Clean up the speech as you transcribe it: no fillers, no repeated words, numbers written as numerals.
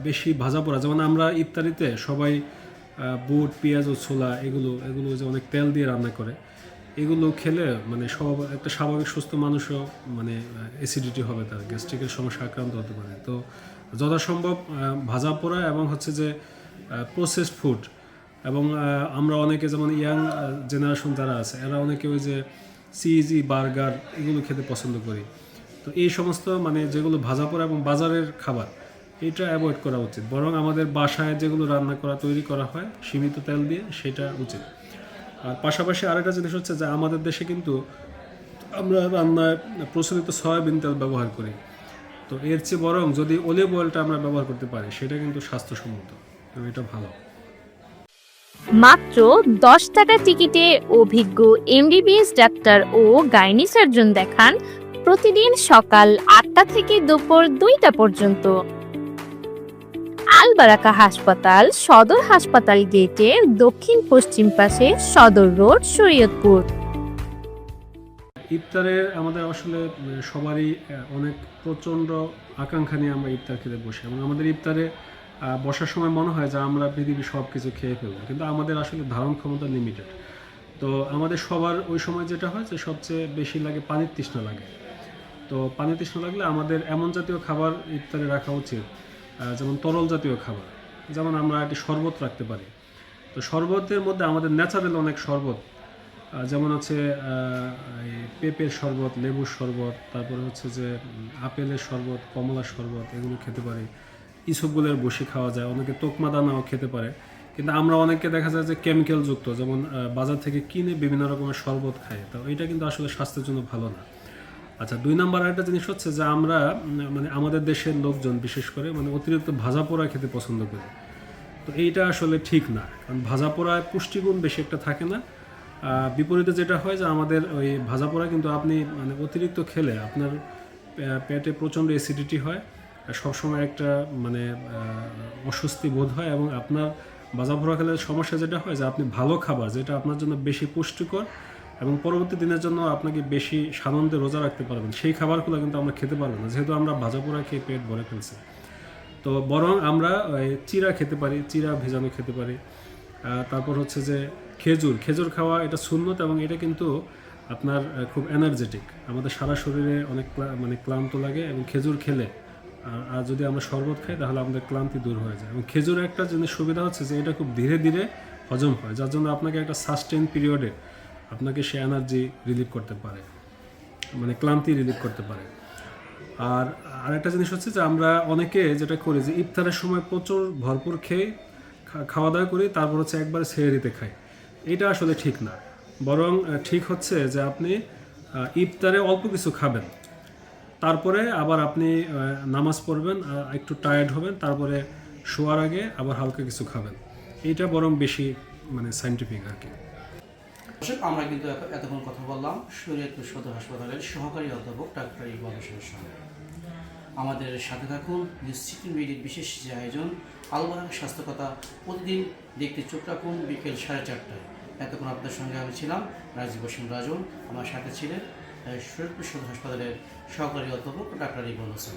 বেশি ভাজা পোড়া, যেমন আমরা ইফতারিতে সবাই বুট পেঁয়াজ ও ছোলা এগুলো এগুলো যে অনেক তেল দিয়ে রান্না করে, এগুলো খেলে মানে সব একটা স্বাভাবিক সুস্থ মানুষও মানে অ্যাসিডিটি হবে, তার গ্যাস্ট্রিকের সমস্যা আক্রান্ত হতে পারে। তো যথাসম্ভব ভাজা পোড়া এবং হচ্ছে যে প্রসেসড ফুড, এবং আমরা অনেকে যেমন ইয়াং জেনারেশন যারা আছে এরা অনেকে ওই যে চিজি বার্গার এগুলো খেতে পছন্দ করি। তো এই সমস্ত মানে যেগুলো ভাজা পোড়া এবং বাজারের খাবার, এটা অ্যাভয়েড করা উচিত। বরং আমাদের বাসায় যেগুলো রান্না করা তৈরি করা হয় সীমিত তেল দিয়ে, সেটা উচিত। আর পাশাপাশি আরেকটা জিনিস হচ্ছে যে আমাদের দেশে কিন্তু আমরা রান্নায় প্রচলিত সয়াবিন তেল ব্যবহার করি। তো এর চেয়ে বরং যদি অলিভ অয়েলটা আমরা ব্যবহার করতে পারি, সেটা কিন্তু স্বাস্থ্যসম্মত এবং এটা ভালো। মাত্র 10 টাকা টিকিটে অভিজ্ঞ এমবিবিএস ডাক্তার ও গাইনি সার্জন দেখান প্রতিদিন সকাল 8টা থেকে দুপুর 2টা পর্যন্ত। আল বারাকা হাসপাতাল, সদর হাসপাতাল গেটের দক্ষিণ পশ্চিম পাশে, সদর রোড, শরীয়তপুর। ইফতারের আমাদের আসলে সবারই অনেক প্রচণ্ড আকাঙ্ক্ষা নিয়ে আমরা ইফতার খেতে বসি, এবং আমাদের ইফতারে বসার সময় মনে হয় যে আমরা পৃথিবীর সব কিছু খেয়ে ফেলবো, কিন্তু আমাদের আসলে ধারণ ক্ষমতা লিমিটেড। তো আমাদের সবার ওই সময় যেটা হয় যে সবচেয়ে বেশি লাগে পানির তৃষ্ণা লাগে। তো পানির তৃষ্ণা লাগলে আমাদের এমন জাতীয় খাবার ইফতারে রাখা উচিত, যেমন তরল জাতীয় খাবার, যেমন আমরা একটি শরবত রাখতে পারি। তো শরবতের মধ্যে আমাদের ন্যাচারাল অনেক শরবত, যেমন হচ্ছে এই পেঁপের শরবত, লেবুর শরবত, তারপরে হচ্ছে যে আপেলের শরবত, কমলার শরবত, এগুলো খেতে পারি। ইসবগুলের বসি খাওয়া যায়, অনেকে তোকমা দানাও খেতে পারে। কিন্তু আমরা অনেকে দেখা যায় যে কেমিক্যাল যুক্ত, যেমন বাজার থেকে কিনে বিভিন্ন রকমের শরবত খাই, তো এটা কিন্তু আসলে স্বাস্থ্যের জন্য ভালো না। আচ্ছা, 2 নম্বর আরেকটা জিনিস হচ্ছে যে আমরা মানে আমাদের দেশের লোকজন বিশেষ করে মানে অতিরিক্ত ভাজা পোড়া খেতে পছন্দ করি। তো এইটা আসলে ঠিক না, কারণ ভাজা পোড়ায় পুষ্টিগুণ বেশি একটা থাকে না। বিপরীতে যেটা হয় যে আমাদের ওই ভাজা পোড়া কিন্তু আপনি মানে অতিরিক্ত খেলে আপনার পেটে প্রচণ্ড অ্যাসিডিটি হয়, সবসময় একটা মানে অস্বস্তি বোধ হয়, এবং আপনার ভাজা পোড়া খেলে সমস্যা যেটা হয় যে আপনি ভালো খাবার যেটা আপনার জন্য বেশি পুষ্টিকর এবং পরবর্তী দিনের জন্য আপনাকে বেশি সানন্দে রোজা রাখতে পারবেন, সেই খাবারগুলো কিন্তু আমরা খেতে পারবো না, যেহেতু আমরা ভাজা পোড়া খেয়ে পেট ভরে ফেলছি। তো বরং আমরা চিড়া খেতে পারি, চিড়া ভেজানো খেতে পারি। তারপর হচ্ছে যে খেজুর খেজুর খাওয়া, এটা সুন্নত, এবং এটা কিন্তু আপনার খুব এনার্জেটিক, আমাদের সারা শরীরে অনেক মানে ক্লান্ত লাগে, এবং খেজুর খেলে আর যদি আমরা শরবত খাই তাহলে আমাদের ক্লান্তি দূর হয়ে যায়। এবং খেজুরের একটা জিনিস সুবিধা হচ্ছে যে এটা খুব ধীরে ধীরে হজম হয়, যার জন্য আপনাকে একটা সাস্টেন পিরিয়ডে আপনাকে সে এনার্জি রিলিভ করতে পারে, মানে ক্লান্তি রিলিভ করতে পারে। আর আরেকটা জিনিস হচ্ছে যে আমরা অনেকে যেটা করি যে ইফতারের সময় প্রচুর ভরপুর খেয়ে খাওয়া দাওয়া করি, তারপর হচ্ছে একবারে সেহরিতে খাই। এটা আসলে ঠিক না। বরং ঠিক হচ্ছে যে আপনি ইফতারে অল্প কিছু খাবেন, তারপরে আবার আপনি নামাজ পড়বেন, একটু টায়ার্ড হবেন, তারপরে শোয়ার আগে আবার হালকা কিছু খাবেন। এইটা বরং বেশি মানে সায়েন্টিফিক আর কি। আমরা কিন্তু এতক্ষণ কথা বললাম শরীয়তপুর সদর হাসপাতালের সহকারী অধ্যাপক ডাক্তার ইকবাল হোসেনের সঙ্গে। আমাদের সাথে থাকুন নিশ্চিত মিডিয়ার বিশেষ যে আয়োজন আল বারাকা স্বাস্থ্য কথা, প্রতিদিন দেখতে চোখ রাখুন বিকেল 4:30টায়। এতক্ষণ আপনাদের সঙ্গে আমি ছিলাম রাজীব হোসেন রাজন, আমার সাথে ছিলেন শরীয়তপুর সদর হাসপাতালের সহকারী অধ্যাপক ডাক্তার ইকবাল হোসেন।